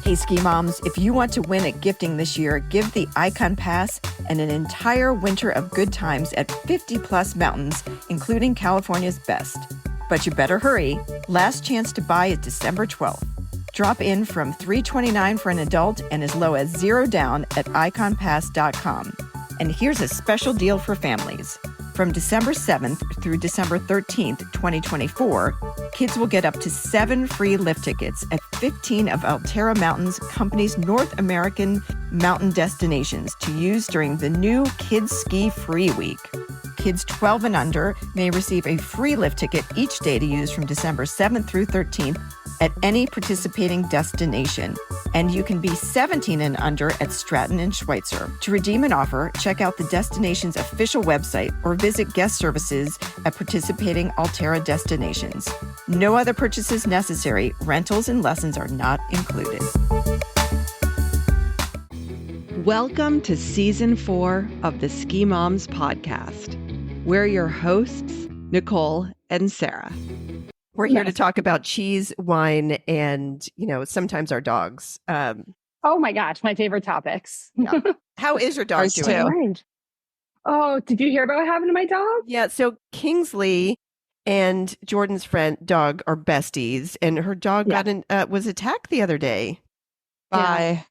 Hey, Ski Moms, if you want to win at gifting this year, give the Icon Pass and an entire winter of good times at 50-plus mountains, including California's best. But you better hurry. Last chance to buy is December 12th. Drop in from $329 for an adult and as low as $0 down at iconpass.com. And here's a special deal for families. From December 7th through December 13th, 2024, kids will get up to 7 free lift tickets at 15 of Alterra Mountain's company's North American mountain destinations to use during the new Kids Ski Free Week. Kids 12 and under may receive a free lift ticket each day to use from December 7th through 13th at any participating destination. And you can be 17 and under at Stratton and Schweitzer. To redeem an offer, check out the destination's official website or visit guest services at participating Alterra destinations. No other purchases necessary. Rentals and lessons are not included. Welcome to Season 4 of the Ski Moms podcast. We're your hosts, Nicole and Sarah. We're here to talk about cheese, wine, and, sometimes our dogs. Oh my gosh, my favorite topics. Yeah. How is your dog doing? Oh, did you hear about what happened to my dog? Yeah, so Kingsley and Jordan's dog are besties, and her dog was attacked the other day by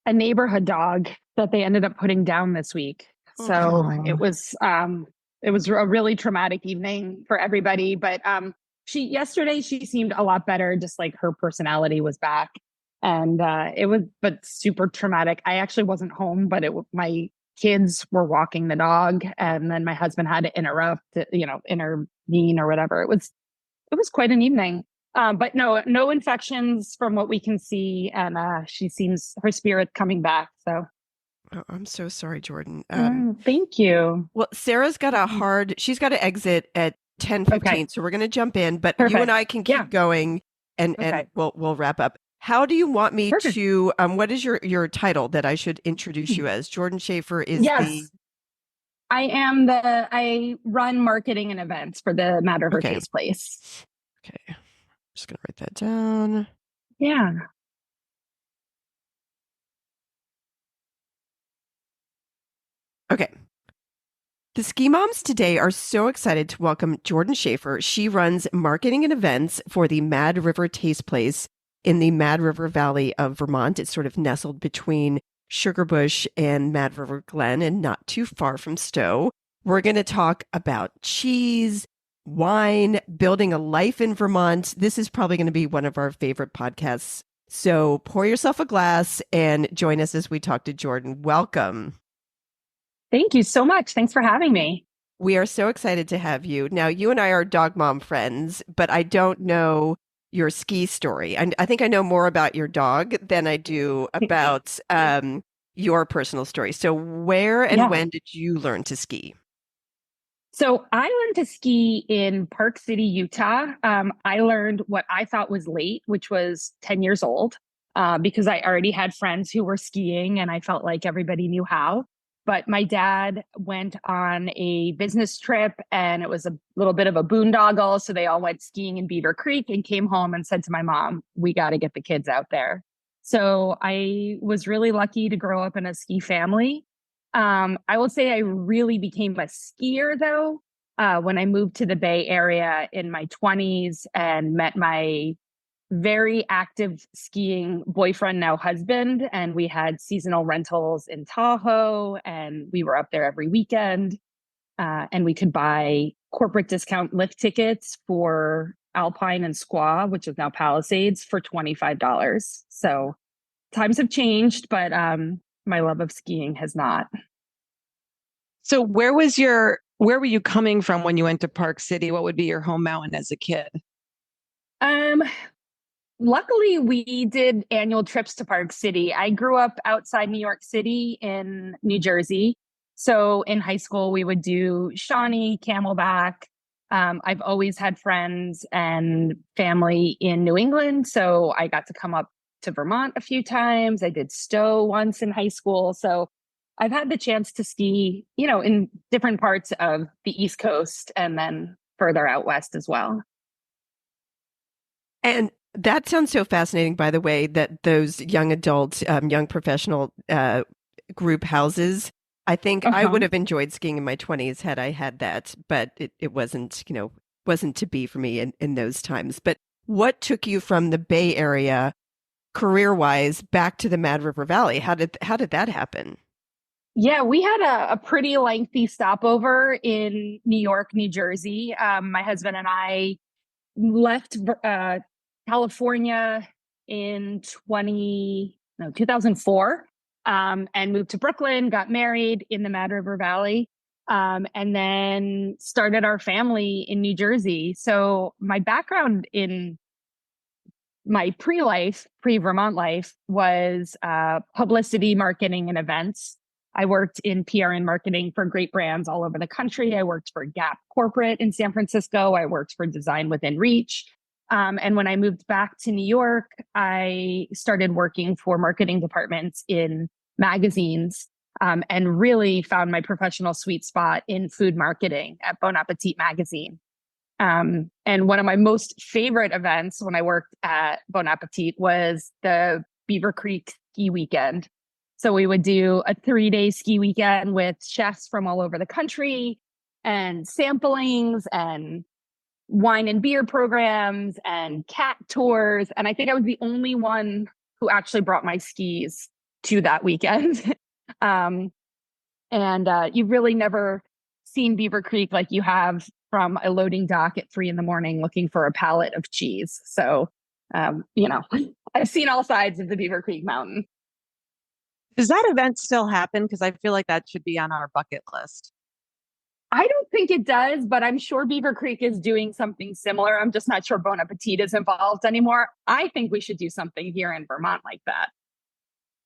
a neighborhood dog that they ended up putting down this week. So it was a really traumatic evening for everybody. But yesterday she seemed a lot better, just like her personality was back. And it was super traumatic. I actually wasn't home, but my kids were walking the dog, and then my husband had to intervene or whatever. It was quite an evening. But no infections from what we can see, and her spirit coming back. So. Oh, I'm so sorry, Jordan. Thank you. Well, Sarah's got she's got to exit at 10:15, so we're going to jump in, but Perfect. You and I can keep going and we'll wrap up. How do you want me to, what is your title that I should introduce you as? Jordan Schaefer is I run marketing and events for the Mad River Taste Place. Okay. I'm just going to write that down. Yeah. Okay. The Ski Moms today are so excited to welcome Jordan Schaefer. She runs marketing and events for the Mad River Taste Place in the Mad River Valley of Vermont. It's sort of nestled between Sugarbush and Mad River Glen and not too far from Stowe. We're going to talk about cheese, wine, building a life in Vermont. This is probably going to be one of our favorite podcasts. So pour yourself a glass and join us as we talk to Jordan. Welcome. Thank you so much. Thanks for having me. We are so excited to have you. Now, you and I are dog mom friends, but I don't know your ski story. I think I know more about your dog than I do about your personal story. So where and when did you learn to ski? So I learned to ski in Park City, Utah. I learned what I thought was late, which was 10 years old, because I already had friends who were skiing and I felt like everybody knew how. But my dad went on a business trip and it was a little bit of a boondoggle. So they all went skiing in Beaver Creek and came home and said to my mom, we got to get the kids out there. So I was really lucky to grow up in a ski family. I will say I really became a skier though, when I moved to the Bay Area in my 20s and met my very active skiing boyfriend, now husband, and we had seasonal rentals in Tahoe and we were up there every weekend, and we could buy corporate discount lift tickets for Alpine and Squaw, which is now Palisades, for $25. So times have changed, but my love of skiing has not. So where were you coming from when you went to Park City? What would be your home mountain as a kid? Luckily, we did annual trips to Park City. I grew up outside New York City in New Jersey. So in high school, we would do Shawnee, Camelback. I've always had friends and family in New England. So I got to come up to Vermont a few times. I did Stowe once in high school. So I've had the chance to ski, in different parts of the East Coast and then further out west as well. And That sounds so fascinating, by the way, that those young adult, young professional group houses. I think I would Uh-huh. have enjoyed skiing in my 20s had I had that, but it wasn't, wasn't to be for me in those times. But what took you from the Bay Area career-wise back to the Mad River Valley? How did that happen? Yeah, we had a pretty lengthy stopover in New York, New Jersey. My husband and I left California in 2004, and moved to Brooklyn, got married in the Mad River Valley, and then started our family in New Jersey. So my background in my pre-Vermont life was publicity, marketing, and events. I worked in PR and marketing for great brands all over the country. I worked for Gap Corporate in San Francisco. I worked for Design Within Reach. And when I moved back to New York, I started working for marketing departments in magazines, and really found my professional sweet spot in food marketing at Bon Appetit magazine. And one of my most favorite events when I worked at Bon Appetit was the Beaver Creek ski weekend. So we would do a 3-day ski weekend with chefs from all over the country and samplings and wine and beer programs and cat tours. And I think I was the only one who actually brought my skis to that weekend. um, and you've really never seen Beaver Creek like you have from a loading dock at 3 a.m. looking for a pallet of cheese. So, I've seen all sides of the Beaver Creek Mountain. Does that event still happen? Because I feel like that should be on our bucket list. I don't think it does, but I'm sure Beaver Creek is doing something similar. I'm just not sure Bon Appetit is involved anymore. I think we should do something here in Vermont like that.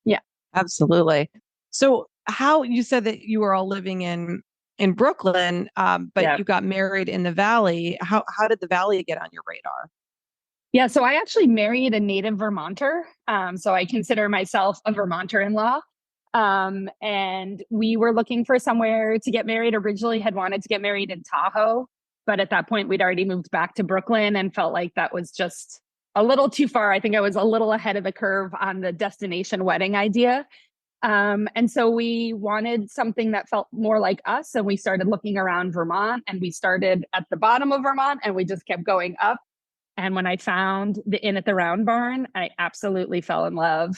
Yeah. Absolutely. So how you said that you were all living in Brooklyn, but Yeah. you got married in the Valley. How did the Valley get on your radar? Yeah. So I actually married a native Vermonter. So I consider myself a Vermonter in law. And we were looking for somewhere to get married. Originally had wanted to get married in Tahoe, but at that point we'd already moved back to Brooklyn and felt like that was just a little too far. I think I was a little ahead of the curve on the destination wedding idea. And so we wanted something that felt more like us. And we started looking around Vermont, and we started at the bottom of Vermont and we just kept going up. And when I found the Inn at the Round Barn, I absolutely fell in love.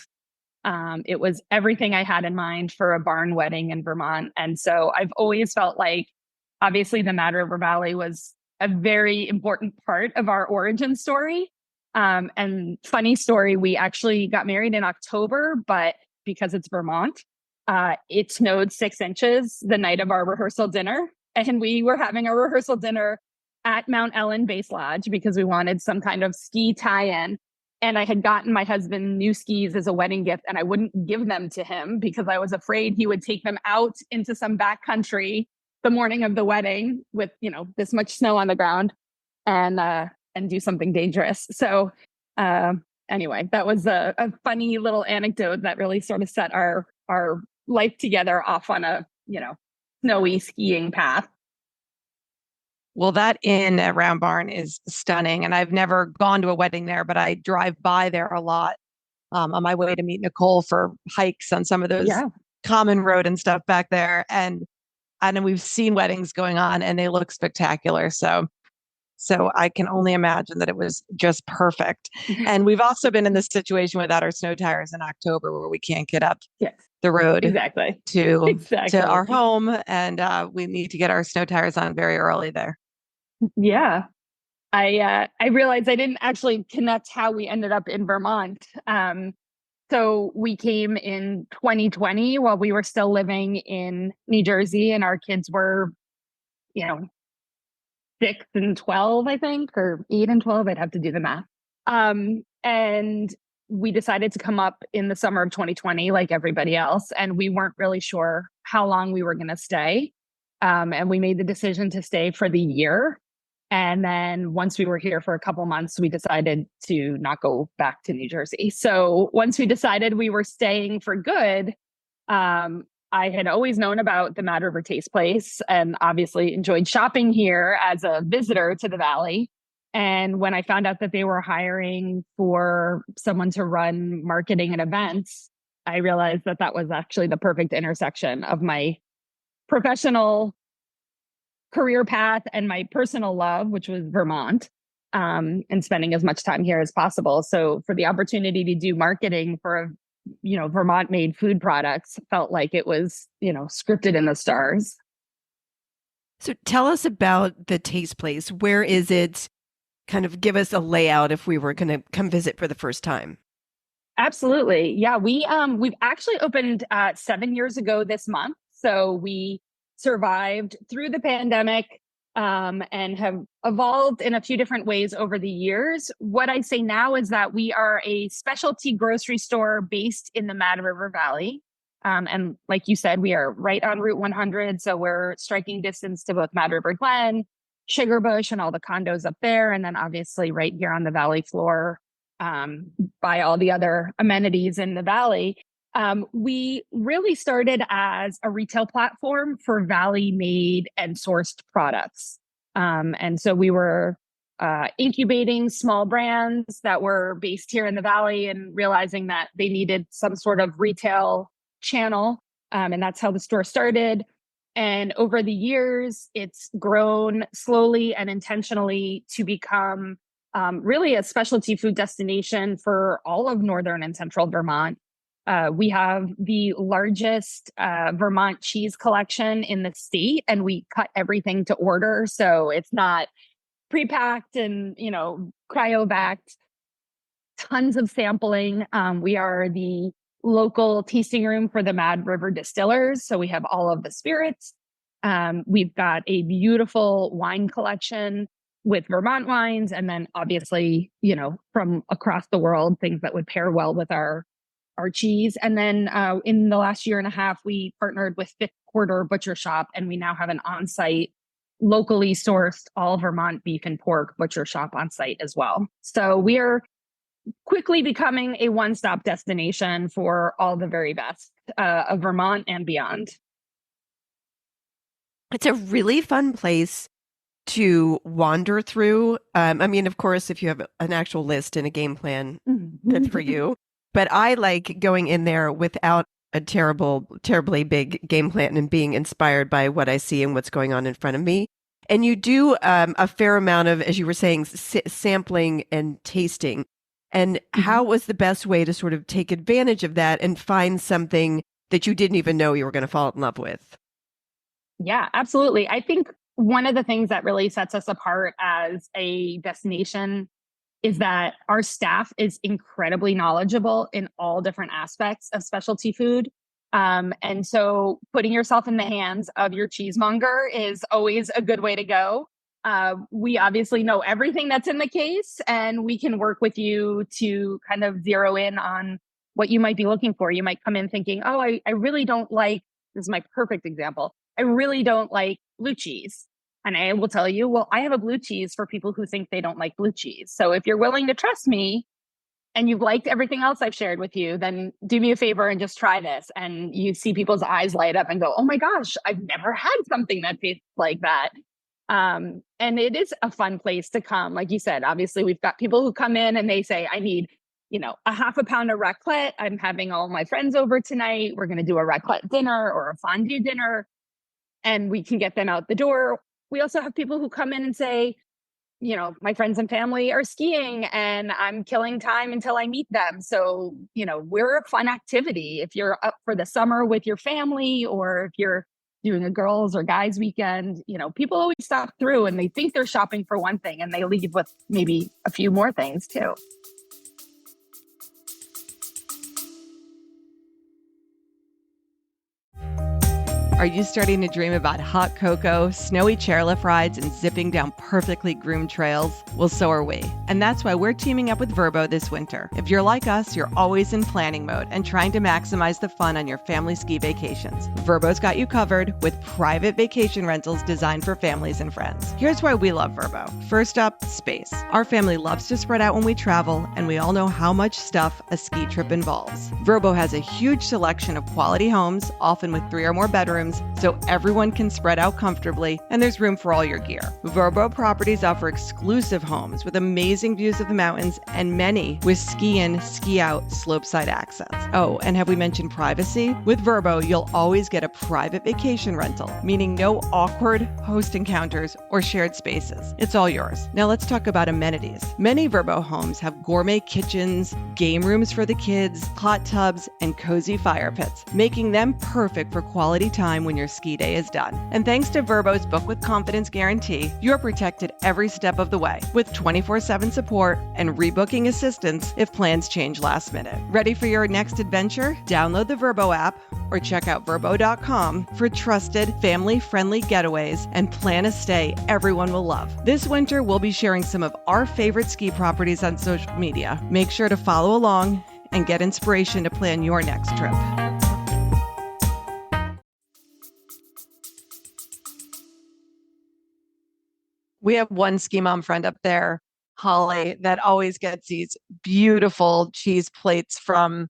It was everything I had in mind for a barn wedding in Vermont. And so I've always felt like, obviously, the Mad River Valley was a very important part of our origin story. And funny story, we actually got married in October, but because it's Vermont, it snowed 6 inches the night of our rehearsal dinner. And we were having a rehearsal dinner at Mount Ellen Base Lodge because we wanted some kind of ski tie-in. And I had gotten my husband new skis as a wedding gift, and I wouldn't give them to him because I was afraid he would take them out into some back country the morning of the wedding with, this much snow on the ground and do something dangerous. So anyway, that was a funny little anecdote that really sort of set our life together off on a, snowy skiing path. Well, that inn at Round Barn is stunning. And I've never gone to a wedding there, but I drive by there a lot on my way to meet Nicole for hikes on some of those common road and stuff back there. And we've seen weddings going on and they look spectacular. So I can only imagine that it was just perfect. And we've also been in this situation without our snow tires in October where we can't get up the road to our home. And we need to get our snow tires on very early there. Yeah. I realized I didn't actually connect how we ended up in Vermont. So we came in 2020 while we were still living in New Jersey, and our kids were, 6 and 12, I think, or 8 and 12. I'd have to do the math. And we decided to come up in the summer of 2020, like everybody else. And we weren't really sure how long we were going to stay. And we made the decision to stay for the year. And then once we were here for a couple months, we decided to not go back to New Jersey. So once we decided we were staying for good, I had always known about the Mad River Taste Place and obviously enjoyed shopping here as a visitor to the Valley. And when I found out that they were hiring for someone to run marketing and events, I realized that that was actually the perfect intersection of my professional career path and my personal love, which was Vermont, and spending as much time here as possible. So for the opportunity to do marketing for, Vermont made food products felt like it was, scripted in the stars. So tell us about the Taste Place. Where is it? Kind of give us a layout if we were going to come visit for the first time. Absolutely. Yeah, we've actually opened 7 years ago this month. So we survived through the pandemic and have evolved in a few different ways over the years. What I say now is that we are a specialty grocery store based in the Mad River Valley. And like you said, we are right on Route 100. So we're striking distance to both Mad River Glen, Sugarbush, and all the condos up there. And then obviously right here on the valley floor by all the other amenities in the valley. We really started as a retail platform for valley made and sourced products. And so we were incubating small brands that were based here in the valley and realizing that they needed some sort of retail channel. And that's how the store started. And over the years, it's grown slowly and intentionally to become really a specialty food destination for all of northern and central Vermont. We have the largest Vermont cheese collection in the state, and we cut everything to order. So it's not pre-packed and, cryovac-ed. Tons of sampling. We are the local tasting room for the Mad River distillers. So we have all of the spirits. We've got a beautiful wine collection with Vermont wines. And then obviously, from across the world, things that would pair well with our cheese. And then in the last year and a half, we partnered with Fifth Quarter Butcher Shop, and we now have an on-site, locally sourced, all Vermont beef and pork butcher shop on site as well. So we are quickly becoming a one-stop destination for all the very best of Vermont and beyond. It's a really fun place to wander through. Of course, if you have an actual list and a game plan, good for you. But I like going in there without a terribly big game plan and being inspired by what I see and what's going on in front of me. And you do a fair amount of, as you were saying, sampling and tasting. And how was the best way to sort of take advantage of that and find something that you didn't even know you were going to fall in love with? Yeah, absolutely. I think one of the things that really sets us apart as a destination is that our staff is incredibly knowledgeable in all different aspects of specialty food. And so putting yourself in the hands of your cheesemonger is always a good way to go. We obviously know everything that's in the case, and we can work with you to kind of zero in on what you might be looking for. You might come in thinking, oh, I really don't like, this is my perfect example, I really don't like blue cheese. And I will tell you, well, I have a blue cheese for people who think they don't like blue cheese. So if you're willing to trust me and you've liked everything else I've shared with you, then do me a favor and just try this. And you see people's eyes light up and go, oh my gosh, I've never had something that tastes like that. And it is a fun place to come. Like you said, obviously we've got people who come in and they say, I need, a half a pound of raclette. I'm having all my friends over tonight. We're going to do a raclette dinner or a fondue dinner, and we can get them out the door. We also have people who come in and say, my friends and family are skiing and I'm killing time until I meet them. So, we're a fun activity. If you're up for the summer with your family, or if you're doing a girls or guys weekend, people always stop through and they think they're shopping for one thing and they leave with maybe a few more things too. Are you starting to dream about hot cocoa, snowy chairlift rides, and zipping down perfectly groomed trails? Well, so are we. And that's why we're teaming up with Vrbo this winter. If you're like us, you're always in planning mode and trying to maximize the fun on your family ski vacations. Vrbo's got you covered with private vacation rentals designed for families and friends. Here's why we love Vrbo. First up, space. Our family loves to spread out when we travel, and we all know how much stuff a ski trip involves. Vrbo has a huge selection of quality homes, often with 3 or more bedrooms, sections so everyone can spread out comfortably and there's room for all your gear. Verbo Properties offer exclusive homes with amazing views of the mountains and many with ski in, ski out, slopeside access. Oh, and have we mentioned privacy? With Verbo, you'll always get a private vacation rental, meaning no awkward host encounters or shared spaces. It's all yours. Now let's talk about amenities. Many Verbo homes have gourmet kitchens, game rooms for the kids, hot tubs, and cozy fire pits, making them perfect for quality time when your ski day is done. And thanks to Verbo's Book with Confidence guarantee, you're protected every step of the way with 24/7 support and rebooking assistance if plans change last minute. Ready for your next adventure? Download the Verbo app or check out verbo.com for trusted, family-friendly getaways and plan a stay everyone will love. This winter, we'll be sharing some of our favorite ski properties on social media. Make sure to follow along and get inspiration to plan your next trip. We have one ski mom friend up there, Holly, that always gets these beautiful cheese plates from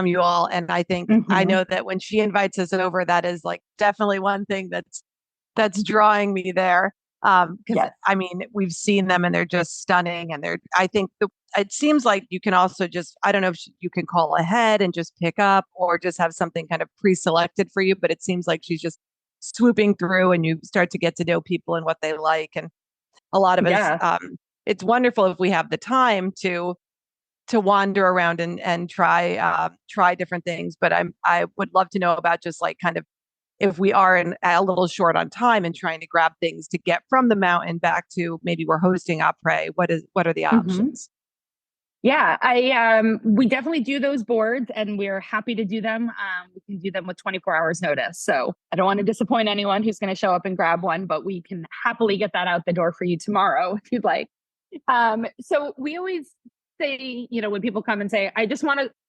you all. And I think I know that when she invites us over, that is like definitely one thing that's drawing me there. Because I mean, we've seen them and they're just stunning. And I think it seems like you can also just, I don't know if you can call ahead and just pick up or just have something kind of pre-selected for you, but it seems like she's just swooping through and you start to get to know people and what they like. And a lot of us, it's wonderful if we have the time to wander around and try different things. But I would love to know about just like kind of if we are a little short on time and trying to grab things to get from the mountain back to maybe we're hosting après. What are the options? Yeah, we definitely do those boards and we're happy to do them. We can do them with 24 hours notice. So I don't want to disappoint anyone who's going to show up and grab one, but we can happily get that out the door for you tomorrow if you'd like. So we always say, when people come and say,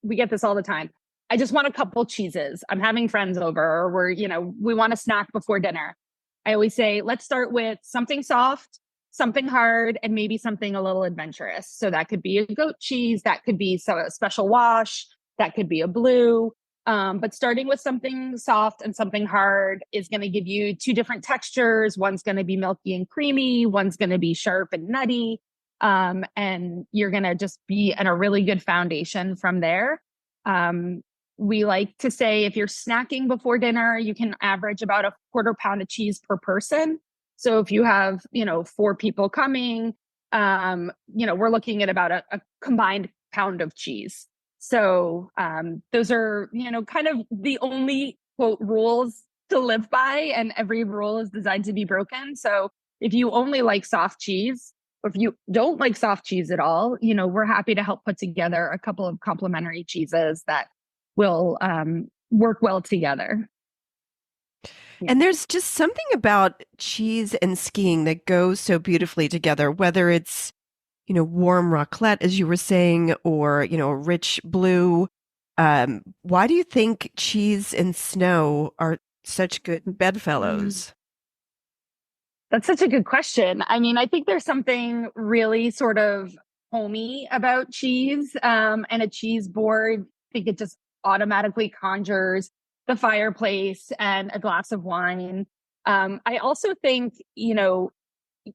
we get this all the time. I just want a couple cheeses. I'm having friends over or we want a snack before dinner. I always say, let's start with something soft, something hard, and maybe something a little adventurous. So that could be a goat cheese, that could be a special wash, that could be a blue. But starting with something soft and something hard is going to give you two different textures. One's going to be milky and creamy. One's going to be sharp and nutty. And you're going to just be in a really good foundation from there. We like to say if you're snacking before dinner, you can average about a 1/4 pound of cheese per person. So if you have, 4 people coming, we're looking at about a combined pound of cheese. So those are, kind of the only quote rules to live by, and every rule is designed to be broken. So if you only like soft cheese, or if you don't like soft cheese at all, we're happy to help put together a couple of complementary cheeses that will work well together. And there's just something about cheese and skiing that goes so beautifully together, whether it's, warm raclette, as you were saying, or, a rich blue. Why do you think cheese and snow are such good bedfellows? That's such a good question. I mean, I think there's something really sort of homey about cheese and a cheese board. I think it just automatically conjures the fireplace and a glass of wine. I also think,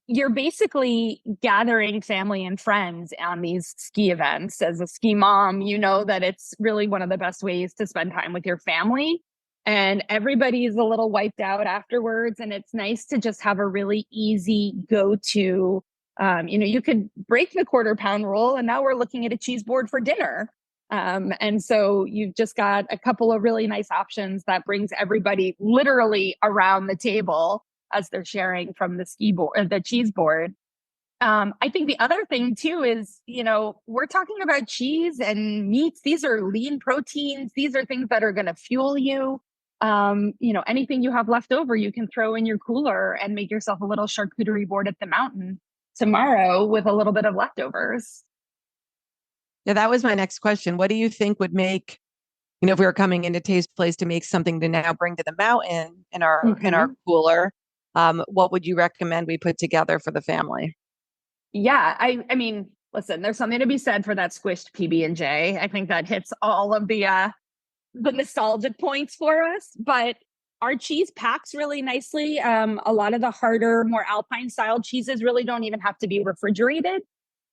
you're basically gathering family and friends on these ski events. As a ski mom, you know that it's really one of the best ways to spend time with your family. And everybody's a little wiped out afterwards. And it's nice to just have a really easy go-to. You could break the 1/4 pound rule and now we're looking at a cheese board for dinner. And so you've just got a couple of really nice options that brings everybody literally around the table as they're sharing from the ski board, the cheese board. I think the other thing too is, we're talking about cheese and meats. These are lean proteins. These are things that are going to fuel you. Anything you have left over, you can throw in your cooler and make yourself a little charcuterie board at the mountain tomorrow with a little bit of leftovers. Yeah, that was my next question. What do you think would make, if we were coming into Taste Place to make something to now bring to the mountain in our cooler, what would you recommend we put together for the family? Yeah, I mean, listen, there's something to be said for that squished PB&J. I think that hits all of the nostalgic points for us. But our cheese packs really nicely. A lot of the harder, more Alpine style cheeses really don't even have to be refrigerated.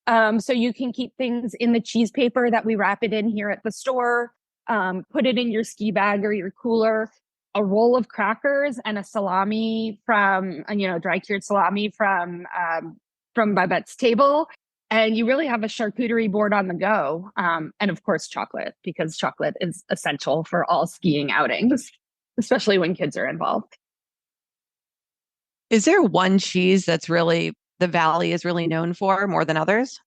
So you can keep things in the cheese paper that we wrap it in here at the store, put it in your ski bag or your cooler, a roll of crackers and a salami from, dry cured salami from Babette's table. And you really have a charcuterie board on the go. And of course, chocolate, because chocolate is essential for all skiing outings, especially when kids are involved. Is there one cheese that's really the Valley is really known for more than others?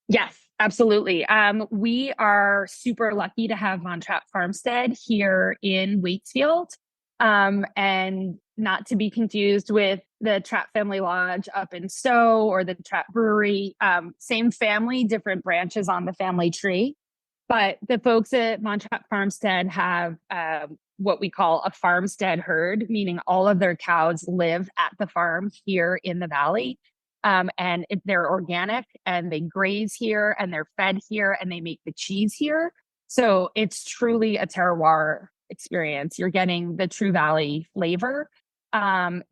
Yes, absolutely. We are super lucky to have Von Trapp Farmstead here in Waitsfield, and not to be confused with the Trapp Family Lodge up in Stowe or the Trapp Brewery. Same family, different branches on the family tree. But the folks at Von Trapp Farmstead have what we call a farmstead herd, meaning all of their cows live at the farm here in the Valley. And they're organic and they graze here and they're fed here and they make the cheese here. So it's truly a terroir experience. You're getting the true Valley flavor.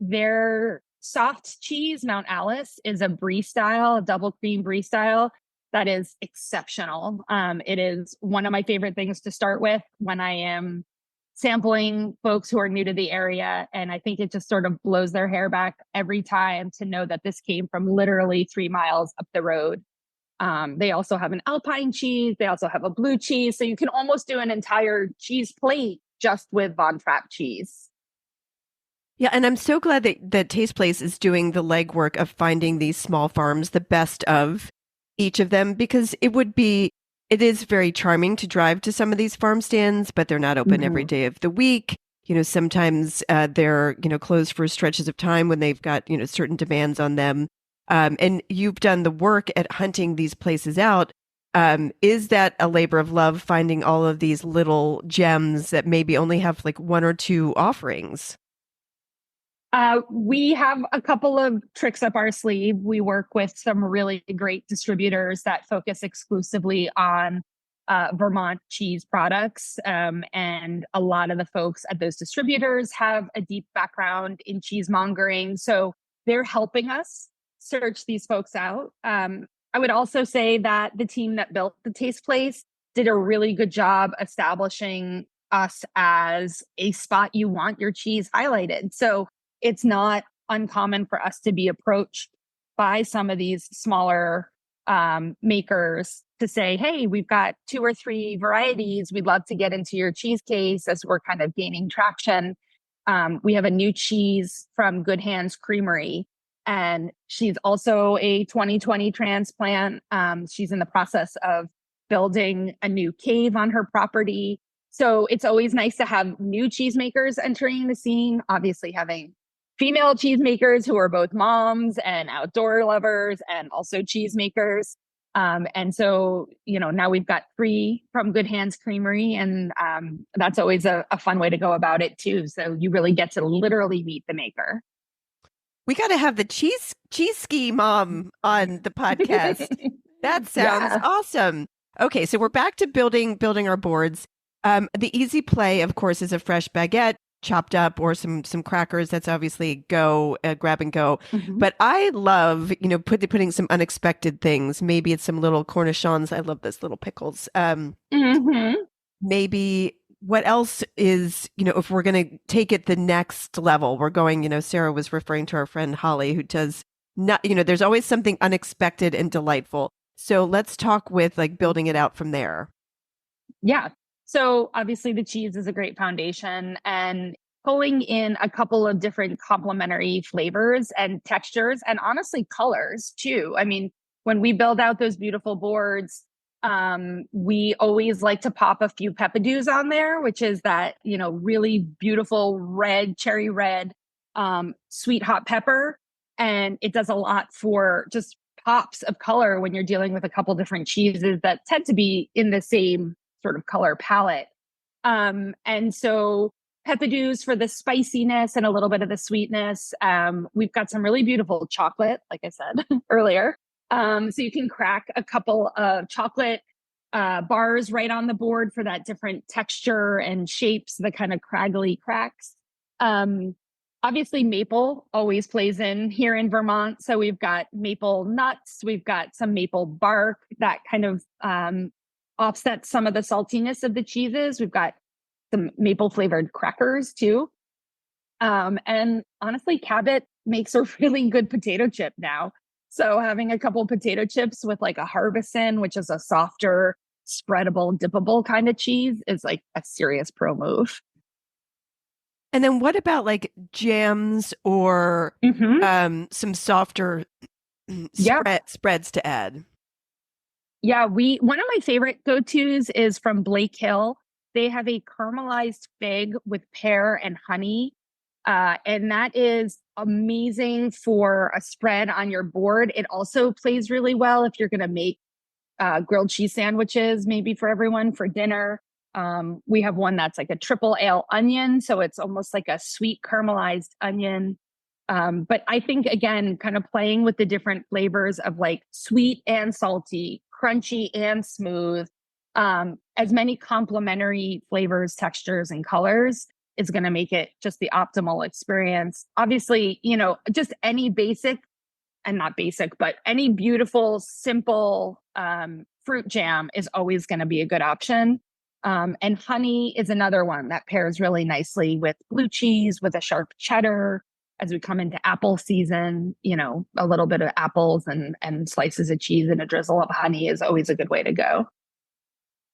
Their soft cheese, Mount Alice, is a brie style, a double cream brie style that is exceptional. It is one of my favorite things to start with when I am sampling folks who are new to the area. And I think it just sort of blows their hair back every time to know that this came from literally 3 miles up the road. They also have an Alpine cheese. They also have a blue cheese. So you can almost do an entire cheese plate just with Von Trapp cheese. Yeah, and I'm so glad that Taste Place is doing the legwork of finding these small farms, the best of each of them, because it is very charming to drive to some of these farm stands, but they're not open every day of the week. Sometimes they're, closed for stretches of time when they've got, certain demands on them. And you've done the work at hunting these places out. Is that a labor of love, finding all of these little gems that maybe only have like 1 or 2 offerings? We have a couple of tricks up our sleeve. We work with some really great distributors that focus exclusively on Vermont cheese products. And a lot of the folks at those distributors have a deep background in cheesemongering. So they're helping us search these folks out. I would also say that the team that built the Taste Place did a really good job establishing us as a spot you want your cheese highlighted. So it's not uncommon for us to be approached by some of these smaller makers to say, hey, we've got 2 or 3 varieties. We'd love to get into your cheese case as we're kind of gaining traction. We have a new cheese from Good Hands Creamery, and she's also a 2020 transplant. She's in the process of building a new cave on her property. So it's always nice to have new cheesemakers entering the scene, obviously having female cheesemakers who are both moms and outdoor lovers and also cheesemakers. And so, now we've got 3 from Good Hands Creamery, and that's always a fun way to go about it too. So you really get to literally meet the maker. We got to have the cheese ski mom on the podcast. That sounds awesome. Okay, so we're back to building our boards. The easy play, of course, is a fresh baguette chopped up or some crackers. That's obviously grab and go. But I love, putting some unexpected things. Maybe it's some little cornichons. I love those little pickles. Maybe what else is, if we're going to take it the next level, we're going, Sarah was referring to our friend Holly, who does not, there's always something unexpected and delightful. So let's talk with like building it out from there. Yeah. So obviously the cheese is a great foundation, and pulling in a couple of different complementary flavors and textures and honestly colors too. I mean, when we build out those beautiful boards, we always like to pop a few peppadews on there, which is that, really beautiful red, cherry red, sweet hot pepper. And it does a lot for just pops of color when you're dealing with a couple different cheeses that tend to be in the same sort of color palette. And so peppadews for the spiciness and a little bit of the sweetness. We've got some really beautiful chocolate, like I said earlier. So you can crack a couple of chocolate bars right on the board for that different texture and shapes, the kind of craggly cracks. Obviously, maple always plays in here in Vermont. So we've got maple nuts, we've got some maple bark that kind of offsets some of the saltiness of the cheeses. We've got some maple flavored crackers too. And honestly, Cabot makes a really good potato chip now. So having a couple potato chips with like a Harbison, which is a softer, spreadable, dippable kind of cheese, is like a serious pro move. And then what about like jams or some softer spreads to add? Yeah, one of my favorite go-tos is from Blake Hill. They have a caramelized fig with pear and honey. And that is amazing for a spread on your board. It also plays really well if you're going to make grilled cheese sandwiches, maybe for everyone for dinner. We have one that's like a triple ale onion. So it's almost like a sweet caramelized onion. But I think, again, kind of playing with the different flavors of like sweet and salty, crunchy and smooth, as many complementary flavors, textures, and colors is going to make it just the optimal experience. Obviously, just any basic and not basic, but any beautiful, simple fruit jam is always going to be a good option. And honey is another one that pairs really nicely with blue cheese, with a sharp cheddar. As we come into apple season, a little bit of apples and slices of cheese and a drizzle of honey is always a good way to go.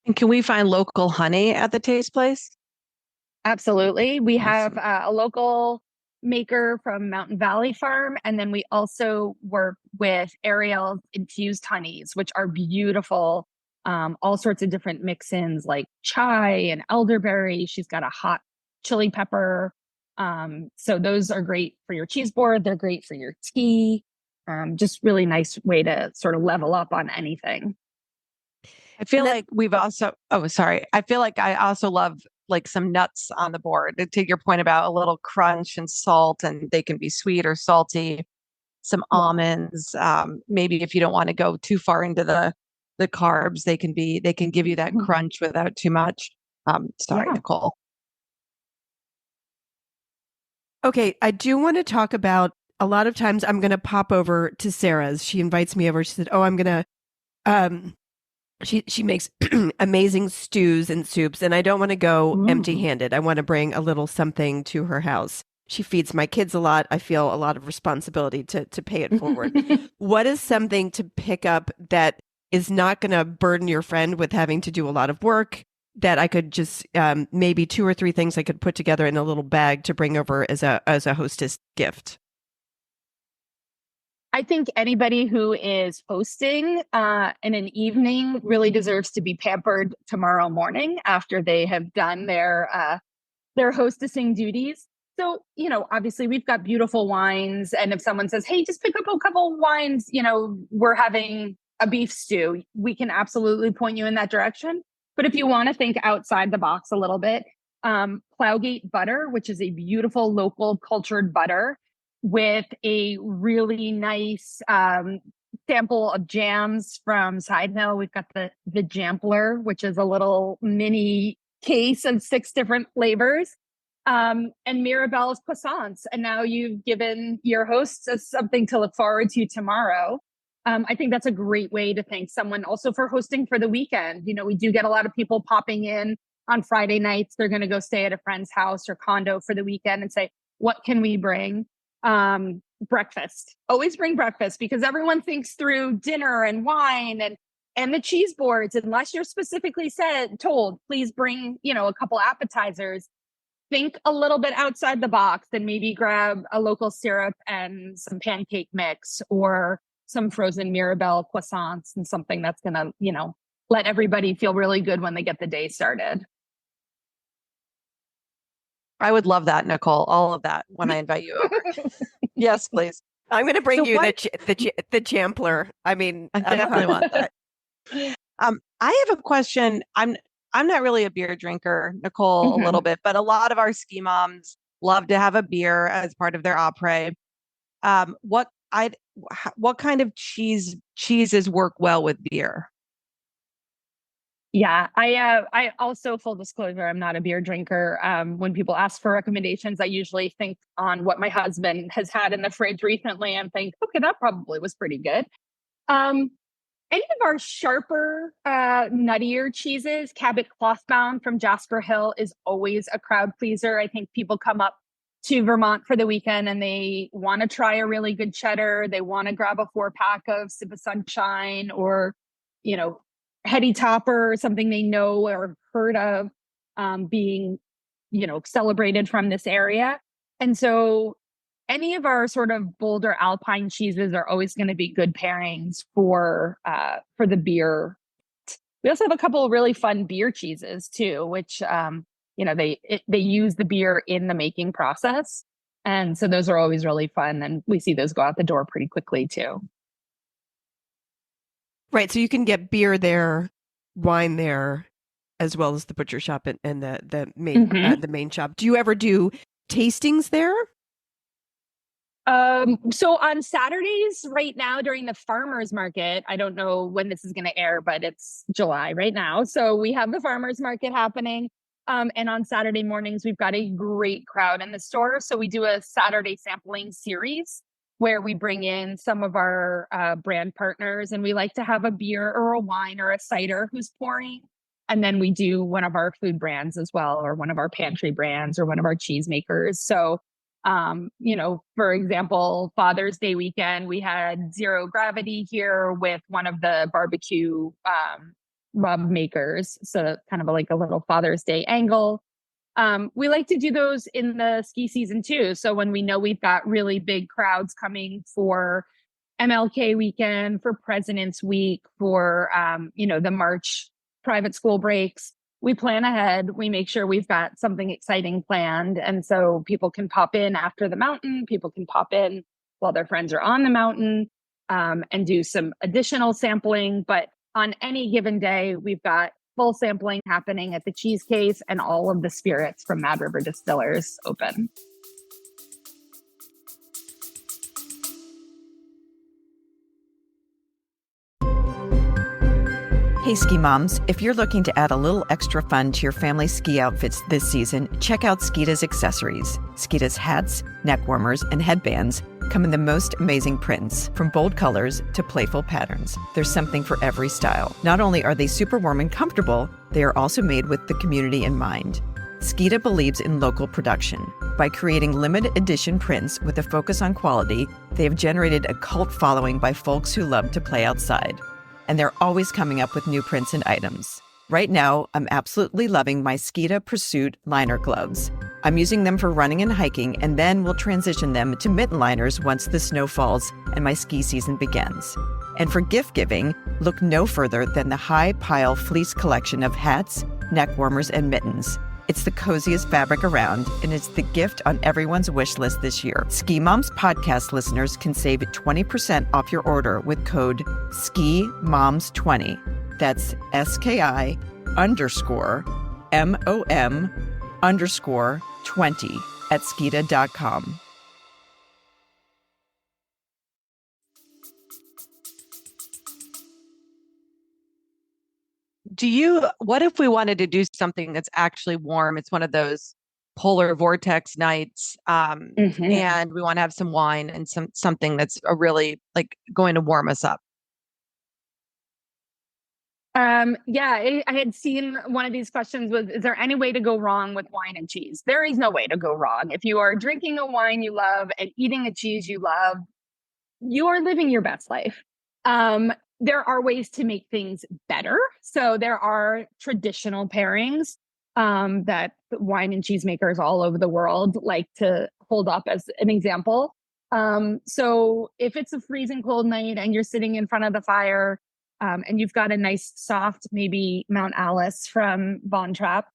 And can we find local honey at the Taste Place? Absolutely. We have a local maker from Mountain Valley Farm. And then we also work with Ariel's infused honeys, which are beautiful. All sorts of different mix-ins like chai and elderberry. She's got a hot chili pepper. So those are great for your cheese board. They're great for your tea. Just really nice way to sort of level up on anything. I feel like I feel like I also love like some nuts on the board. To take your point about a little crunch and salt, and they can be sweet or salty. Some almonds. Maybe if you don't want to go too far into the carbs, they can give you that crunch without too much. Nicole. Okay, I do want to talk about, a lot of times I'm going to pop over to Sarah's. She invites me over. She said, "Oh, I'm going to." She makes amazing stews and soups, and I don't want to go empty-handed. I want to bring a little something to her house. She feeds my kids a lot. I feel a lot of responsibility to pay it forward. What is something to pick up that is not going to burden your friend with having to do a lot of work, that I could just maybe 2 or 3 things I could put together in a little bag to bring over as a hostess gift? I think anybody who is hosting in an evening really deserves to be pampered tomorrow morning after they have done their hostessing duties. So, obviously we've got beautiful wines. And if someone says, "Hey, just pick up a couple wines, we're having a beef stew," we can absolutely point you in that direction. But if you want to think outside the box a little bit, Plowgate butter, which is a beautiful local cultured butter with a really nice sample of jams from Side Hill. We've got the Jampler, which is a little mini case of 6 different flavors, and Mirabelle's croissants. And now you've given your hosts something to look forward to tomorrow. I think that's a great way to thank someone also for hosting for the weekend. We do get a lot of people popping in on Friday nights. They're going to go stay at a friend's house or condo for the weekend and say, "What can we bring?" Breakfast. Always bring breakfast, because everyone thinks through dinner and wine and the cheese boards, unless you're specifically told, please bring, a couple appetizers. Think a little bit outside the box and maybe grab a local syrup and some pancake mix or some frozen Mirabelle croissants and something that's going to, let everybody feel really good when they get the day started. I would love that, Nicole. All of that when I invite you over. Yes, please. I'm going to bring you the Jampler. I mean, I definitely want that. I have a question. I'm not really a beer drinker, Nicole, a little bit, but a lot of our ski moms love to have a beer as part of their après. What kind of cheeses work well with beer? Yeah, I also, full disclosure, I'm not a beer drinker. When people ask for recommendations, I usually think on what my husband has had in the fridge recently and think, okay, that probably was pretty good. Um, any of our sharper, nuttier cheeses, Cabot Clothbound from Jasper Hill is always a crowd pleaser. I think people come up to Vermont for the weekend and they want to try a really good cheddar. They want to grab a 4-pack of Sip of Sunshine or, you know, Heady Topper, something they know or heard of being, celebrated from this area. And so any of our sort of bolder alpine cheeses are always going to be good pairings for the beer. We also have a couple of really fun beer cheeses too, which they use the beer in the making process, and so those are always really fun, and we see those go out the door pretty quickly too. Right, so you can get beer there, wine there, as well as the butcher shop and the main shop. Do you ever do tastings there? So on Saturdays right now during the farmers market, I don't know when this is going to air, but it's July right now. So we have the farmers market happening. And on Saturday mornings, we've got a great crowd in the store. So we do a Saturday sampling series where we bring in some of our brand partners, and we like to have a beer or a wine or a cider who's pouring. And then we do one of our food brands as well, or one of our pantry brands or one of our cheesemakers. So for example, Father's Day weekend, we had Zero Gravity here with one of the barbecue rub makers. So kind of like a little Father's Day angle. We like to do those in the ski season too. So when we know we've got really big crowds coming for MLK weekend, for President's Week, for, the March private school breaks, we plan ahead. We make sure we've got something exciting planned. And so people can pop in after the mountain. People can pop in while their friends are on the mountain and do some additional sampling. But on any given day, we've got full sampling happening at the Cheese Case, and all of the spirits from Mad River Distillers open. Hey, ski moms, if you're looking to add a little extra fun to your family ski outfits this season, check out Skeeta's accessories. Skeeta's hats, neck warmers, and headbands come in the most amazing prints, from bold colors to playful patterns. There's something for every style. Not only are they super warm and comfortable, they are also made with the community in mind. Skeeta believes in local production. By creating limited edition prints with a focus on quality, they have generated a cult following by folks who love to play outside. And they're always coming up with new prints and items. Right now, I'm absolutely loving my Skeeta Pursuit liner gloves. I'm using them for running and hiking, and then we'll transition them to mitten liners once the snow falls and my ski season begins. And for gift giving, look no further than the High Pile Fleece collection of hats, neck warmers, and mittens. It's the coziest fabric around, and it's the gift on everyone's wish list this year. Ski Moms podcast listeners can save 20% off your order with code SKIMOMS20. That's SKI_MOM_20 at skeeta.com. What if we wanted to do something that's actually warm? It's one of those polar vortex nights, and we want to have some wine and something that's really like going to warm us up. I had seen one of these questions was, is there any way to go wrong with wine and cheese? There is no way to go wrong. If you are drinking a wine you love and eating a cheese you love, you are living your best life. There are ways to make things better. So there are traditional pairings that wine and cheese makers all over the world like to hold up as an example. So if it's a freezing cold night and you're sitting in front of the fire and you've got a nice soft, maybe Mount Alice from Von Trapp,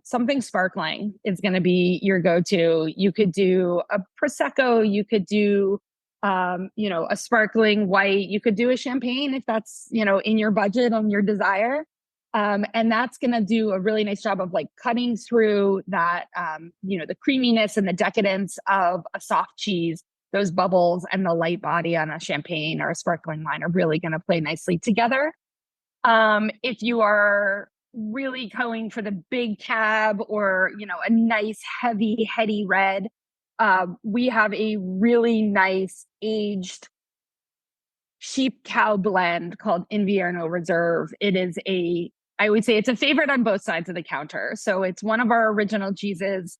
something sparkling is going to be your go-to. You could do a Prosecco, you could do a sparkling white, you could do a champagne if that's, in your budget and your desire. And that's going to do a really nice job of like cutting through that, the creaminess and the decadence of a soft cheese. Those bubbles and the light body on a champagne or a sparkling wine are really going to play nicely together. If you are really going for the big cab or, a nice, heavy, heady red, we have a really nice aged sheep cow blend called Invierno Reserve. I would say it's a favorite on both sides of the counter. So it's one of our original cheeses.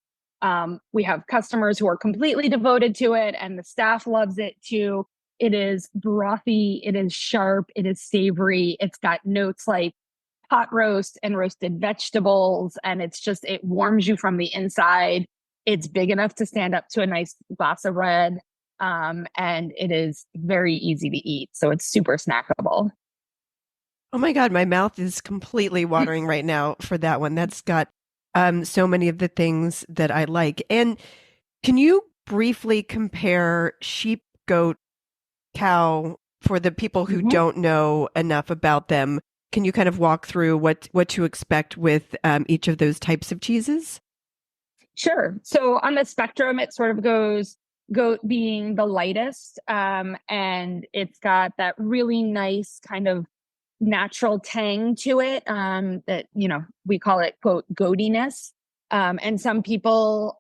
We have customers who are completely devoted to it, and the staff loves it too. It is brothy, it is sharp, it is savory. It's got notes like pot roast and roasted vegetables, and it warms you from the inside. It's big enough to stand up to a nice glass of red. And it is very easy to eat. So it's super snackable. Oh my God, my mouth is completely watering right now for that one. That's got so many of the things that I like. And can you briefly compare sheep, goat, cow for the people who don't know enough about them? Can you kind of walk through what to expect with each of those types of cheeses? Sure. So on the spectrum, it sort of goes goat being the lightest, and it's got that really nice kind of natural tang to it, that we call it, quote, goatiness. And some people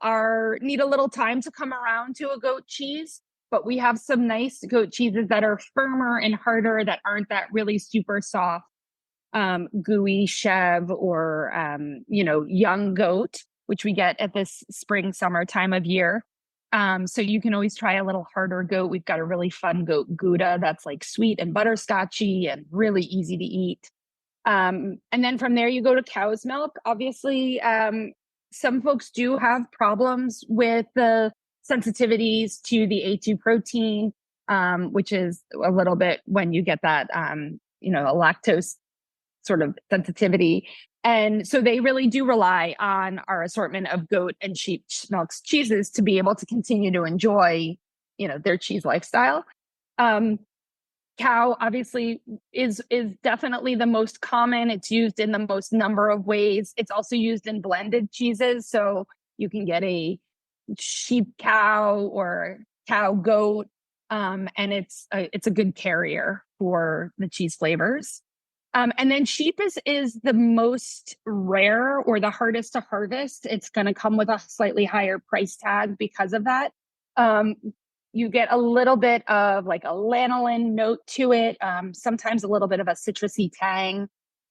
need a little time to come around to a goat cheese, but we have some nice goat cheeses that are firmer and harder, that aren't that really super soft, gooey chev or young goat, which we get at this spring summer time of year. So you can always try a little harder goat. We've got a really fun goat Gouda that's like sweet and butterscotchy and really easy to eat. And then from there, you go to cow's milk. Obviously, some folks do have problems with the sensitivities to the A2 protein, which is a little bit when you get that, a lactose sort of sensitivity. And so they really do rely on our assortment of goat and sheep milk cheeses to be able to continue to enjoy, their cheese lifestyle. Cow obviously is definitely the most common. It's used in the most number of ways. It's also used in blended cheeses. So you can get a sheep cow or cow goat, and it's a good carrier for the cheese flavors. And then sheep is the most rare or the hardest to harvest. It's going to come with a slightly higher price tag because of that. You get a little bit of like a lanolin note to it, sometimes a little bit of a citrusy tang.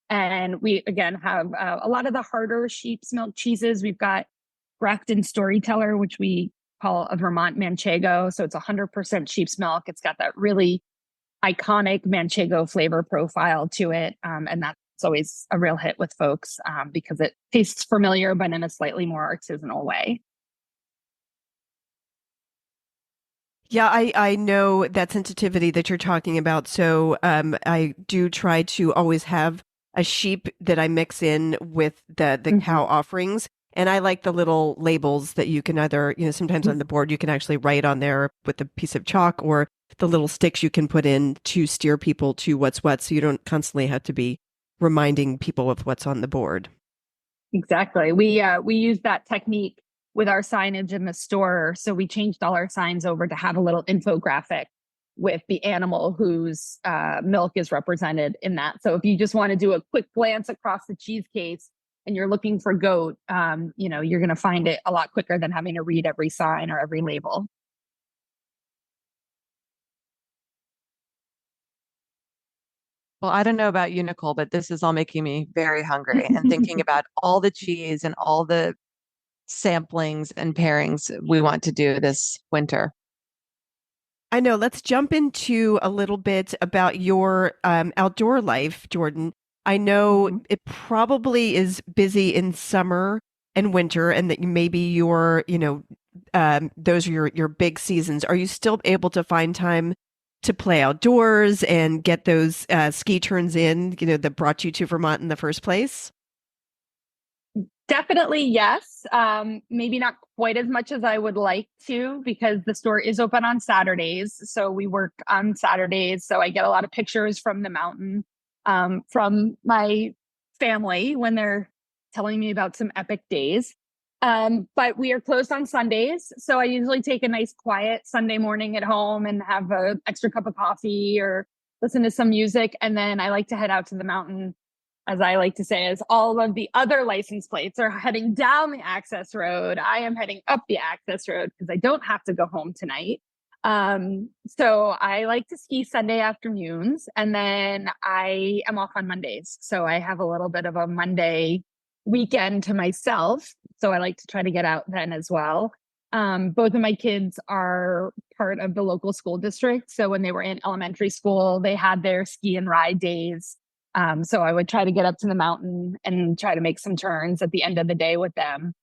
And we, again, have a lot of the harder sheep's milk cheeses. We've got Grafton Storyteller, which we call a Vermont Manchego. So it's 100% sheep's milk. It's got that really iconic Manchego flavor profile to it. And that's always a real hit with folks, because it tastes familiar, but in a slightly more artisanal way. Yeah, I know that sensitivity that you're talking about. So I do try to always have a sheep that I mix in with the cow offerings. And I like the little labels that you can either, sometimes on the board, you can actually write on there with a piece of chalk, or the little sticks you can put in to steer people to what's what. So you don't constantly have to be reminding people of what's on the board. Exactly. We use that technique with our signage in the store. So we changed all our signs over to have a little infographic with the animal whose milk is represented in that. So if you just want to do a quick glance across the cheese case and you're looking for goat, you're going to find it a lot quicker than having to read every sign or every label. Well, I don't know about you, Nicole, but this is all making me very hungry and thinking about all the cheese and all the samplings and pairings we want to do this winter. I know. Let's jump into a little bit about your outdoor life, Jordan. I know it probably is busy in summer and winter, and that maybe those are your big seasons. Are you still able to find time to play outdoors and get those ski turns in, that brought you to Vermont in the first place? Definitely, yes. Maybe not quite as much as I would like to, because the store is open on Saturdays. So we work on Saturdays. So I get a lot of pictures from the mountain, from my family when they're telling me about some epic days. But we are closed on Sundays. So I usually take a nice quiet Sunday morning at home and have an extra cup of coffee or listen to some music, and then I like to head out to the mountain, as I like to say, as all of the other license plates are heading down the access road. I am heading up the access road because I don't have to go home tonight. So I like to ski Sunday afternoons, and then I am off on Mondays. So I have a little bit of a Monday weekend to myself. So I like to try to get out then as well. Both of my kids are part of the local school district. So when they were in elementary school, they had their ski and ride days. So I would try to get up to the mountain and try to make some turns at the end of the day with them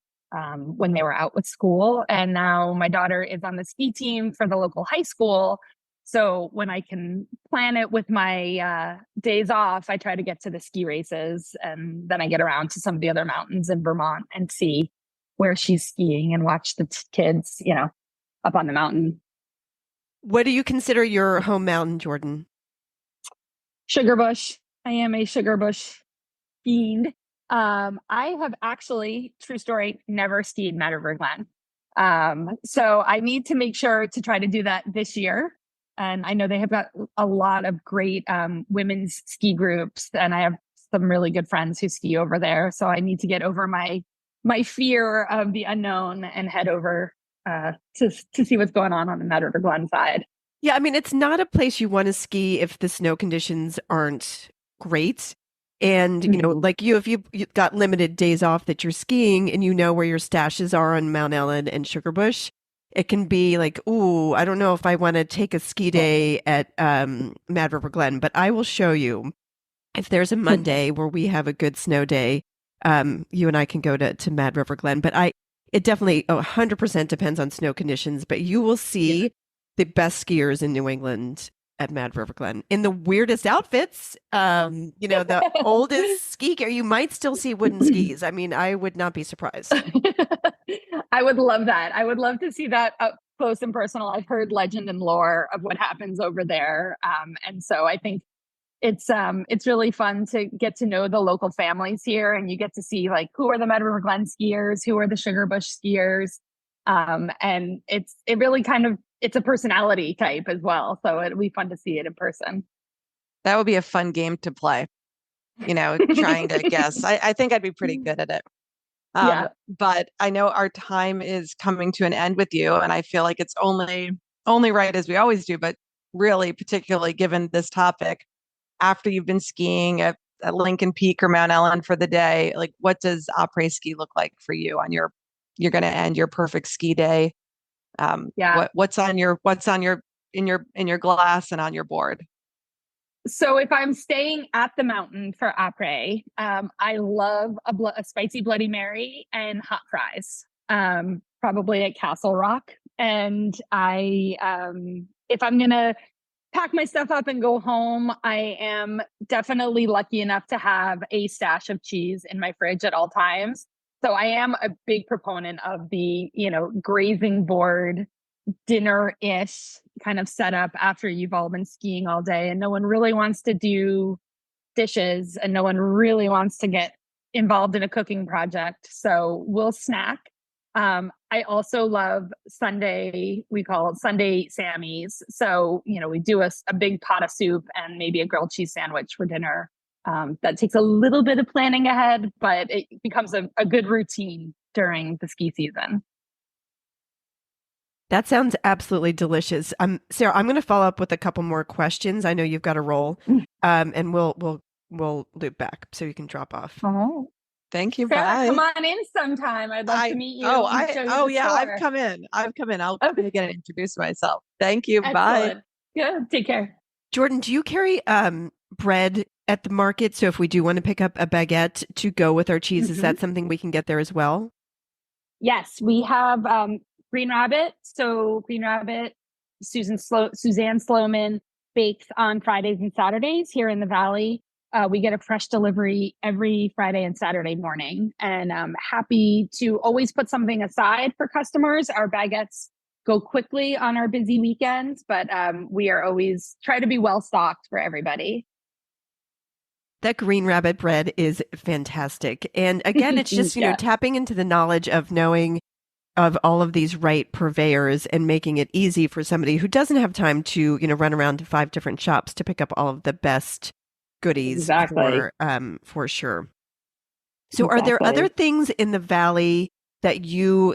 when they were out with school. And now my daughter is on the ski team for the local high school. So when I can plan it with my days off, I try to get to the ski races, and then I get around to some of the other mountains in Vermont and see where she's skiing and watch the kids, up on the mountain. What do you consider your home mountain, Jordan? Sugarbush. I am a Sugarbush fiend. I have actually, true story, never skied Mad River Glen. So I need to make sure to try to do that this year. And I know they have got a lot of great women's ski groups, and I have some really good friends who ski over there. So I need to get over my fear of the unknown and head over to see what's going on the Mad River Glen side. Yeah, I mean, it's not a place you want to ski if the snow conditions aren't great. And, like if you've got limited days off that you're skiing and you know where your stashes are on Mount Ellen and Sugarbush, it can be like, ooh, I don't know if I want to take a ski day at Mad River Glen, but I will show you if there's a Monday where we have a good snow day. You and I can go to Mad River Glen, but it definitely 100% depends on snow conditions, but you will see the best skiers in New England at Mad River Glen in the weirdest outfits. The oldest ski gear. You might still see wooden skis. I mean, I would not be surprised. I would love that. I would love to see that up close and personal. I've heard legend and lore of what happens over there. And so I think it's really fun to get to know the local families here, and you get to see like who are the Mad River Glen skiers, who are the Sugarbush skiers. And it really kind of, it's a personality type as well. So it'll be fun to see it in person. That would be a fun game to play, trying to guess. I think I'd be pretty good at it. But I know our time is coming to an end with you, and I feel like it's only right, as we always do, but really particularly given this topic, after you've been skiing at Lincoln Peak or Mount Ellen for the day, like what does après ski look like for you on you're going to end your perfect ski day? What's in your glass and on your board? So if I'm staying at the mountain for après, I love a spicy Bloody Mary and hot fries, probably at Castle Rock. And if I'm going to pack my stuff up and go home, I am definitely lucky enough to have a stash of cheese in my fridge at all times. So I am a big proponent of the, grazing board dinner-ish kind of setup after you've all been skiing all day and no one really wants to do dishes and no one really wants to get involved in a cooking project. So we'll snack. I also love Sunday, we call it Sunday Sammys. So, we do a big pot of soup and maybe a grilled cheese sandwich for dinner. That takes a little bit of planning ahead, but it becomes a good routine during the ski season. That sounds absolutely delicious. Sarah, I'm going to follow up with a couple more questions. I know you've got a roll, and we'll loop back so you can drop off. Oh, thank you. Sarah, bye. Come on in sometime. I'd love to meet you. I've come in. I'll get to introduce myself. Thank you. Excellent. Bye. Good. Take care. Jordan, do you carry bread at the market? So if we do want to pick up a baguette to go with our cheese, is that something we can get there as well? Yes, we have Green Rabbit. So Green Rabbit, Suzanne Sloman bakes on Fridays and Saturdays here in the Valley. We get a fresh delivery every Friday and Saturday morning, and I'm happy to always put something aside for customers. Our baguettes go quickly on our busy weekends, but we are always try to be well stocked for everybody. That Green Rabbit bread is fantastic. And again, it's just, tapping into the knowledge of knowing of all of these right purveyors and making it easy for somebody who doesn't have time to, run around to 5 different shops to pick up all of the best goodies Exactly. for sure. So are there Exactly. other things in the Valley that you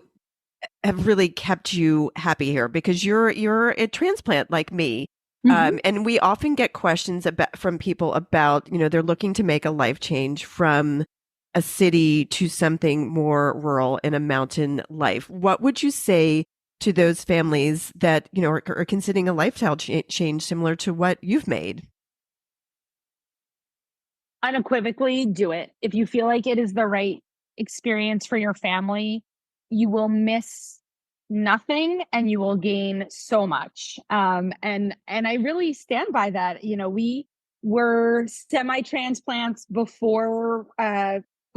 have really kept you happy here? Because you're a transplant like me. And we often get questions from people about, they're looking to make a life change from a city to something more rural in a mountain life. What would you say to those families that, are considering a lifestyle change similar to what you've made? Unequivocally do it. If you feel like it is the right experience for your family, you will miss nothing and you will gain so much. And I really stand by that. We were semi-transplants before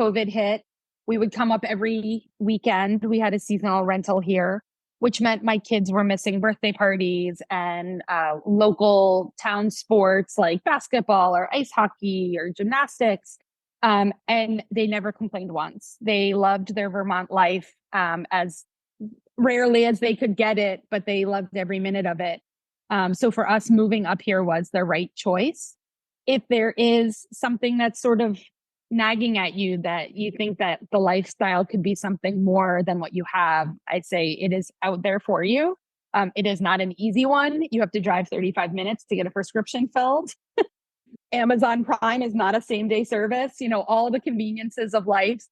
COVID hit. We would come up every weekend. We had a seasonal rental here, which meant my kids were missing birthday parties and local town sports like basketball or ice hockey or gymnastics. And they never complained once. They loved their Vermont life as rarely as they could get it, but they loved every minute of it. So for us, moving up here was the right choice. If there is something that's sort of nagging at you that you think that the lifestyle could be something more than what you have, I'd say it is out there for you. It is not an easy one. You have to drive 35 minutes to get a prescription filled. Amazon Prime is not a same day service. All the conveniences of life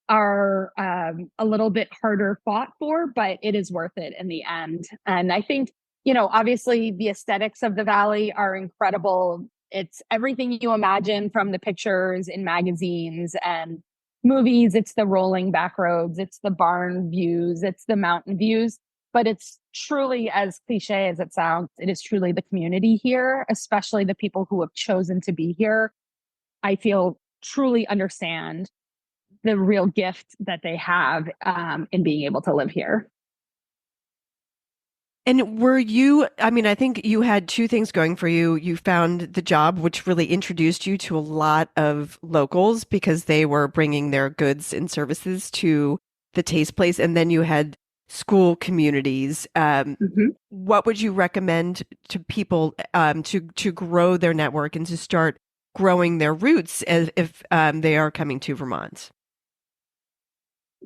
are a little bit harder fought for, but it is worth it in the end. And I think, obviously the aesthetics of the Valley are incredible. It's everything you imagine from the pictures in magazines and movies. It's the rolling back roads, it's the barn views, it's the mountain views, but it's truly, as cliche as it sounds, it is truly the community here, especially the people who have chosen to be here. I feel truly understand the real gift that they have in being able to live here. And I think you had 2 things going for you. You found the job, which really introduced you to a lot of locals because they were bringing their goods and services to the taste place. And then you had school communities. What would you recommend to people to grow their network and to start growing their roots if they are coming to Vermont?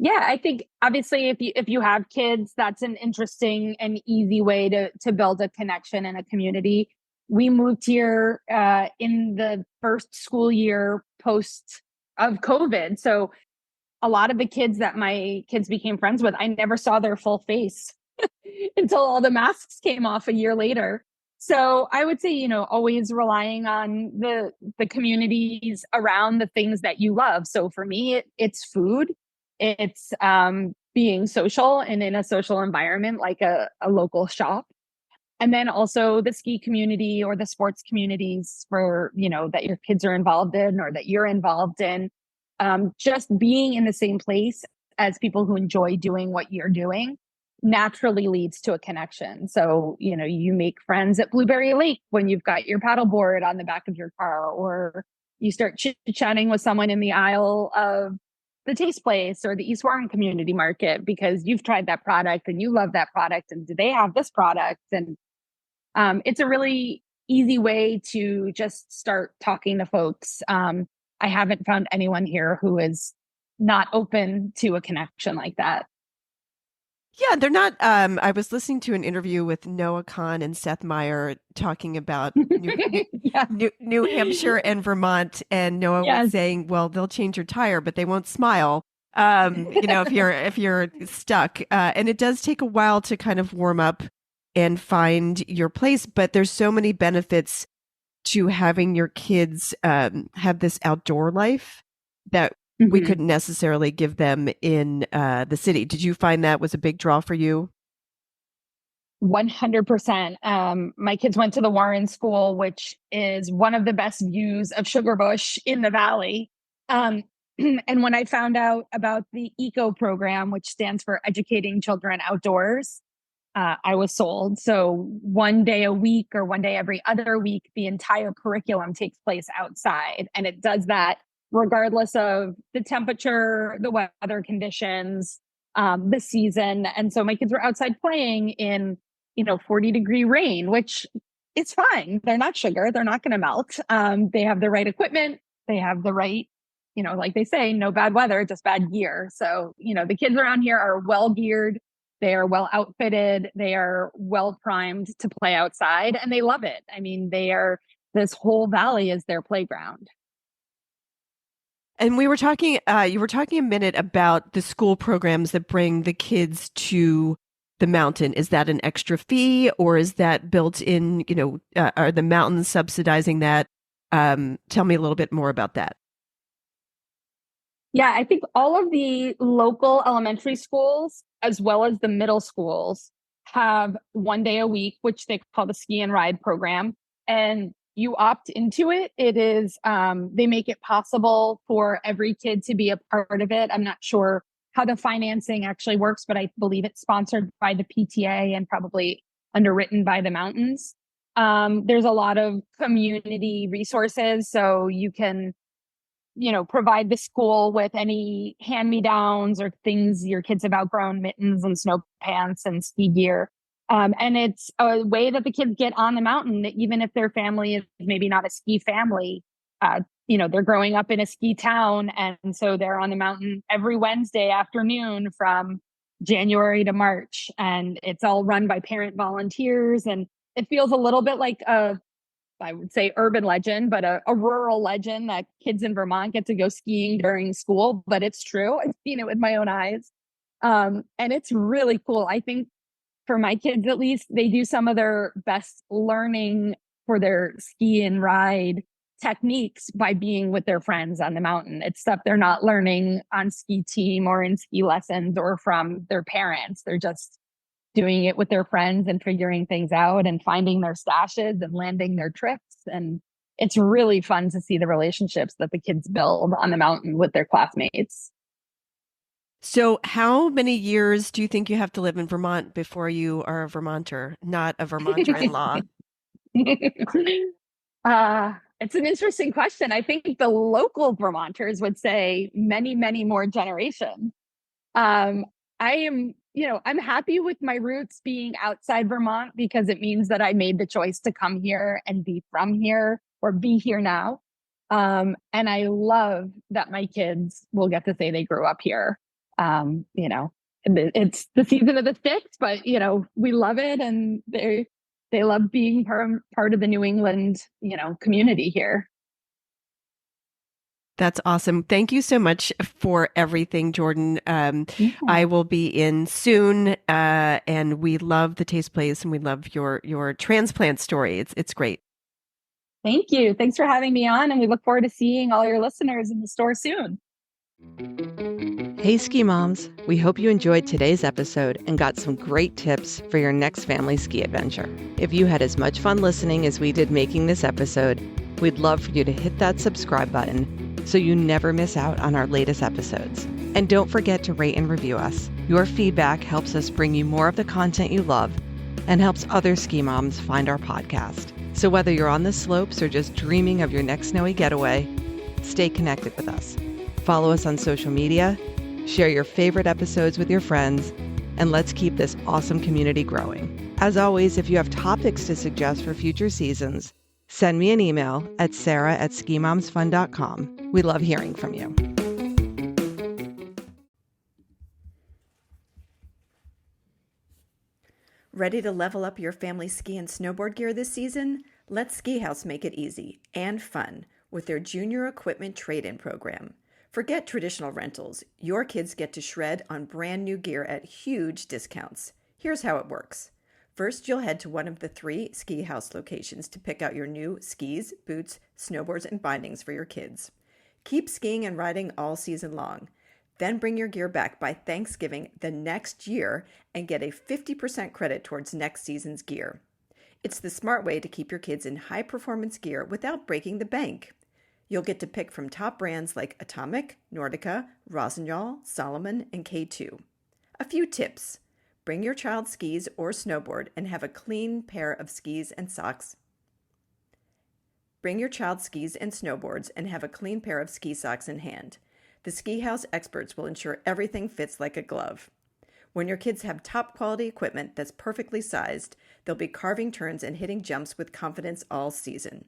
Yeah, I think obviously if you have kids, that's an interesting and easy way to build a connection in a community. We moved here in the first school year post of COVID. So a lot of the kids that my kids became friends with, I never saw their full face until all the masks came off a year later. So I would say, always relying on the communities around the things that you love. So for me, it's food. It's being social and in a social environment like a local shop. And then also the ski community or the sports communities for, that your kids are involved in or that you're involved in. Just being in the same place as people who enjoy doing what you're doing naturally leads to a connection. So, you make friends at Blueberry Lake when you've got your paddleboard on the back of your car, or you start chit-chatting with someone in the aisle of the Taste Place or the East Warren Community Market because you've tried that product and you love that product, and do they have this product? And it's a really easy way to just start talking to folks. I haven't found anyone here who is not open to a connection like that. Yeah, they're not. I was listening to an interview with Noah Kahn and Seth Meyer talking about New Hampshire and Vermont, and Noah was saying, "Well, they'll change your tire, but they won't smile." If you're stuck, and it does take a while to kind of warm up and find your place. But there's so many benefits to having your kids have this outdoor life that we couldn't necessarily give them in the city. Did you find that was a big draw for you? 100%. My kids went to the Warren School, which is one of the best views of Sugarbush in the Valley. And when I found out about the ECO program, which stands for Educating Children Outdoors, I was sold. So one day a week or one day every other week, the entire curriculum takes place outside. And it does that regardless of the temperature, the weather conditions. this season. And so my kids were outside playing in, 40-degree rain, which it's fine. They're not sugar. They're not going to melt. They have the right equipment. They have the right, like they say, no bad weather, just bad gear. So, the kids around here are well geared. They are well outfitted. They are well primed to play outside, and they love it. I mean, this whole valley is their playground. And we were talking, you were talking a minute about the school programs that bring the kids to the mountain. Is that an extra fee, or is that built in, are the mountains subsidizing that? Tell me a little bit more about that. Yeah, I think all of the local elementary schools, as well as the middle schools, have 1 day a week, which they call the ski and ride program. And you opt into it. It is, they make it possible for every kid to be a part of it. I'm not sure how the financing actually works, but I believe it's sponsored by the PTA and probably underwritten by the mountains. There's a lot of community resources, so you can provide the school with any hand-me-downs or things your kids have outgrown, mittens and snow pants and ski gear. And it's a way that the kids get on the mountain, even if their family is maybe not a ski family. They're growing up in a ski town, and so they're on the mountain every Wednesday afternoon from January to March. And it's all run by parent volunteers. And it feels a little bit like I would say urban legend, but a rural legend that kids in Vermont get to go skiing during school, but it's true. I've seen it with my own eyes. And it's really cool. I think for my kids, at least, they do some of their best learning for their ski and ride techniques by being with their friends on the mountain. It's stuff they're not learning on ski team or in ski lessons or from their parents. They're just doing it with their friends and figuring things out and finding their stashes and landing their trips. And it's really fun to see the relationships that the kids build on the mountain with their classmates. So how many years do you think you have to live in Vermont before you are a Vermonter, not a Vermonter in law? It's an interesting question. I think the local Vermonters would say many, many more generations. I am, I'm happy with my roots being outside Vermont because it means that I made the choice to come here and be from here or be here now. And I love that my kids will get to say they grew up here. It's the season of the sticks, but we love it, and they love being part of the New England, community here. That's awesome. Thank you so much for everything, Jordan. I will be in soon, and we love the Taste Place, and we love your transplant story. It's great. Thank you. Thanks for having me on, and we look forward to seeing all your listeners in the store soon. Hey, Ski Moms. We hope you enjoyed today's episode and got some great tips for your next family ski adventure. If you had as much fun listening as we did making this episode, we'd love for you to hit that subscribe button so you never miss out on our latest episodes. And don't forget to rate and review us. Your feedback helps us bring you more of the content you love and helps other ski moms find our podcast. So whether you're on the slopes or just dreaming of your next snowy getaway, stay connected with us. Follow us on social media, share your favorite episodes with your friends, and let's keep this awesome community growing. As always, if you have topics to suggest for future seasons, send me an email at sarah@skimomsfun.com. We love hearing from you. Ready to level up your family ski and snowboard gear this season? Let SKI HAUS make it easy and fun with their Junior Equipment Trade-In program. Forget traditional rentals. Your kids get to shred on brand new gear at huge discounts. Here's how it works. First, you'll head to one of the 3 SKI HAUS locations to pick out your new skis, boots, snowboards, and bindings for your kids. Keep skiing and riding all season long. Then bring your gear back by Thanksgiving the next year and get a 50% credit towards next season's gear. It's the smart way to keep your kids in high-performance gear without breaking the bank. You'll get to pick from top brands like Atomic, Nordica, Rossignol, Salomon, and K2. A few tips. Bring your child skis or snowboard and have a clean pair of skis and socks. Bring your child skis and snowboards and have a clean pair of ski socks in hand. The SKI HAUS experts will ensure everything fits like a glove. When your kids have top quality equipment that's perfectly sized, they'll be carving turns and hitting jumps with confidence all season.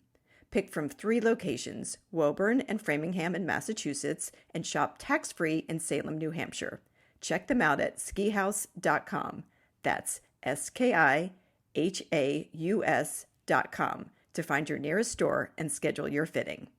Pick from 3 locations, Woburn and Framingham in Massachusetts, and shop tax-free in Salem, New Hampshire. Check them out at skihaus.com. That's SKIHAUS.com to find your nearest store and schedule your fitting.